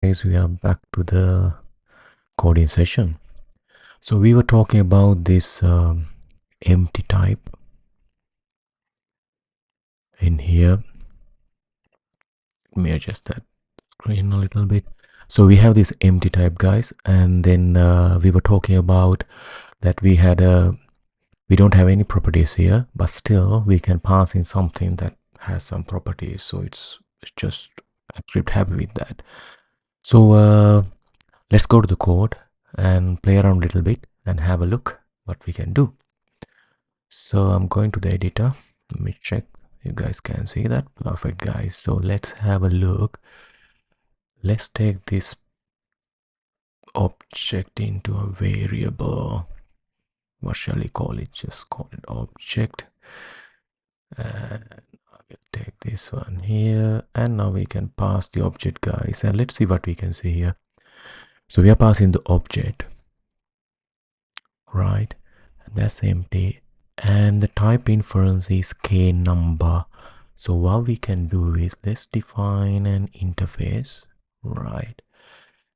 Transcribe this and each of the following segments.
Guys, we are back to the coding session. So we were talking about this empty type in here. Let me adjust that screen a little bit. So we have this empty type, guys, and then we were talking about that we don't have any properties here, but still we can pass in something that has some properties. So it's just I'm pretty happy with that. So let's go to the code and play around a little bit and have a look what we can do. So I'm going to the editor. Let me check. You guys can see that. Perfect, guys. So let's have a look. Let's take this object into a variable. What shall we call it? Just call it object. And I will take this one here. And now we can pass the object, guys. And let's see what we can see here. So we are passing the object, right? And that's empty. And the type inference is k number. So what we can do is let's define an interface, right?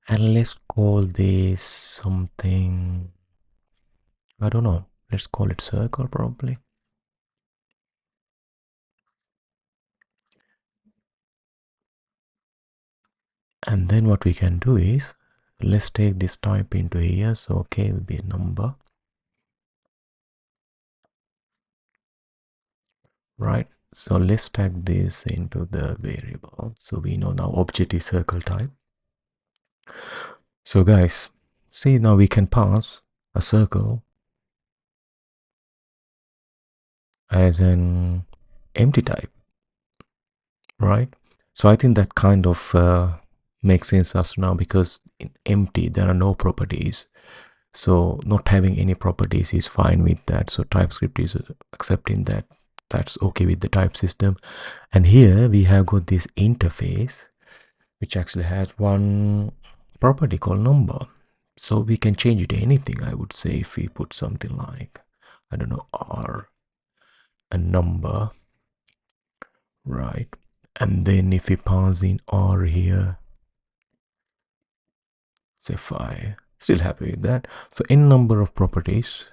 And let's call this something, I don't know, let's call it circle probably. And then what we can do is let's take this type into here. So k will be a number, right? So let's tag this into the variable. So we know now object is circle type. So guys, see now we can pass a circle as an empty type, right? So I think that kind of makes sense as now, because in empty there are no properties. So not having any properties is fine with that. So TypeScript is accepting that. That's okay with the type system. And here we have got this interface, which actually has one property called number. So we can change it to anything, I would say, if we put something like, I don't know, R, a number, right? And then if we pass in R here, say 5, still happy with that. So any number of properties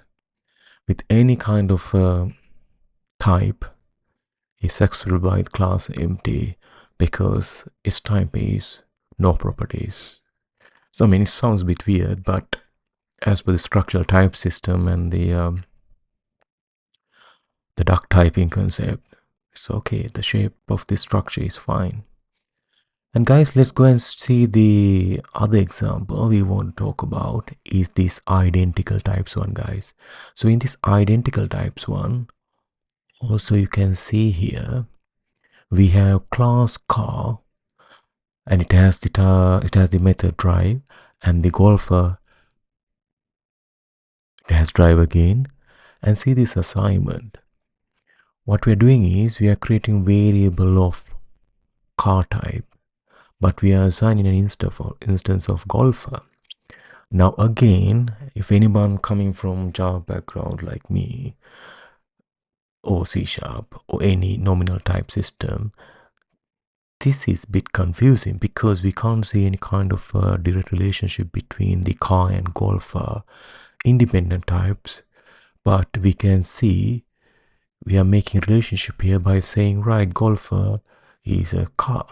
with any kind of type is accessible by the class empty, because its type is no properties. So I mean, it sounds a bit weird, but as per the structural type system and the duck typing concept, it's okay. The shape of this structure is fine. And guys, let's go and see the other example we want to talk about is this identical types one, guys. So in this identical types one, also you can see here we have class car, and it has the method drive, and the golfer, it has drive again. And see this assignment. What we're doing is we are creating variable of car type, but we are assigning an instance of golfer. Now again, if anyone coming from Java background like me, or C# or any nominal type system, this is a bit confusing because we can't see any kind of direct relationship between the car and golfer independent types, but we can see we are making a relationship here by saying, right, golfer is a car.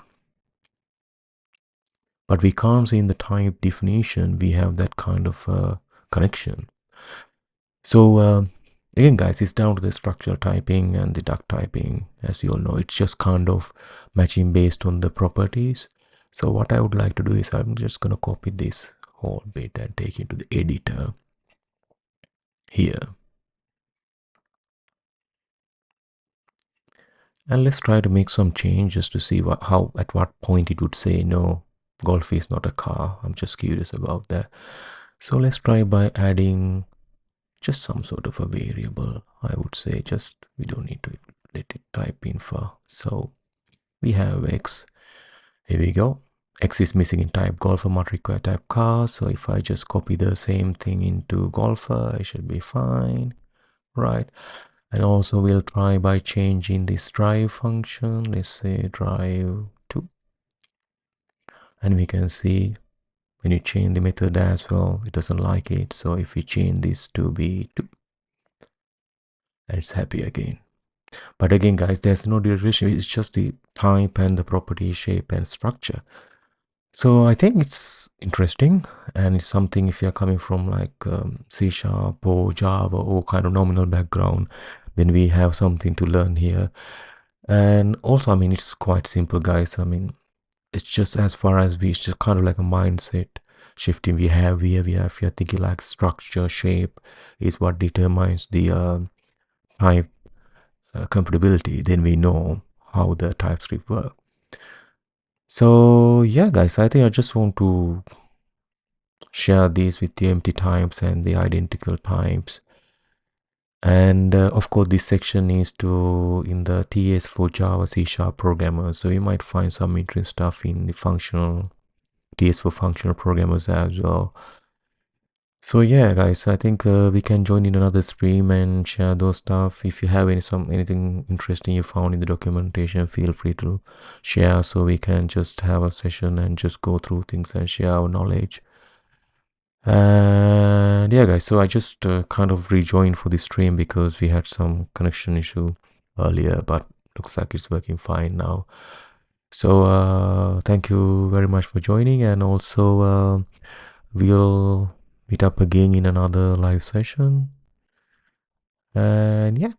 But we can't see in the type definition we have that kind of connection. So again, guys, it's down to the structural typing and the duck typing. As you all know, it's just kind of matching based on the properties. So what I would like to do is I'm just going to copy this whole bit and take it to the editor here. And let's try to make some changes to see at what point it would say, no, golf is not a car. I'm just curious about that. So let's try by adding just some sort of a variable. I would say just, we don't need to let it type in for. So we have X. Here we go. X is missing in type golfer, not require type car. So if I just copy the same thing into golfer, it should be fine, right? And also we'll try by changing this drive function. Let's say drive to, And we can see when you change the method as well, it doesn't like it. So if we change this to be 2, and it's happy again. But again, guys, there's no derivation. It's just the type and the property, shape and structure. So I think it's interesting, and it's something if you're coming from like C# or Java or kind of nominal background, then we have something to learn here. And also, I mean, it's quite simple, guys. I mean, it's just as far as it's just kind of like a mindset shifting we have here. If you're thinking like structure, shape is what determines the type compatibility, then we know how the TypeScript work. So yeah, guys, I think I just want to share these with the empty types and the identical types. And of course, this section is to in the TS for Java C# programmers. So you might find some interesting stuff in the functional TS for functional programmers as well. So yeah, guys, I think we can join in another stream and share those stuff. If you have anything interesting you found in the documentation, feel free to share so we can just have a session and just go through things and share our knowledge. And yeah, guys, so I just kind of rejoined for this stream because we had some connection issue earlier, but looks like it's working fine now. So thank you very much for joining, and also we'll meet up again in another live session. And yeah,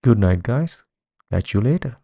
good night, guys. Catch you later.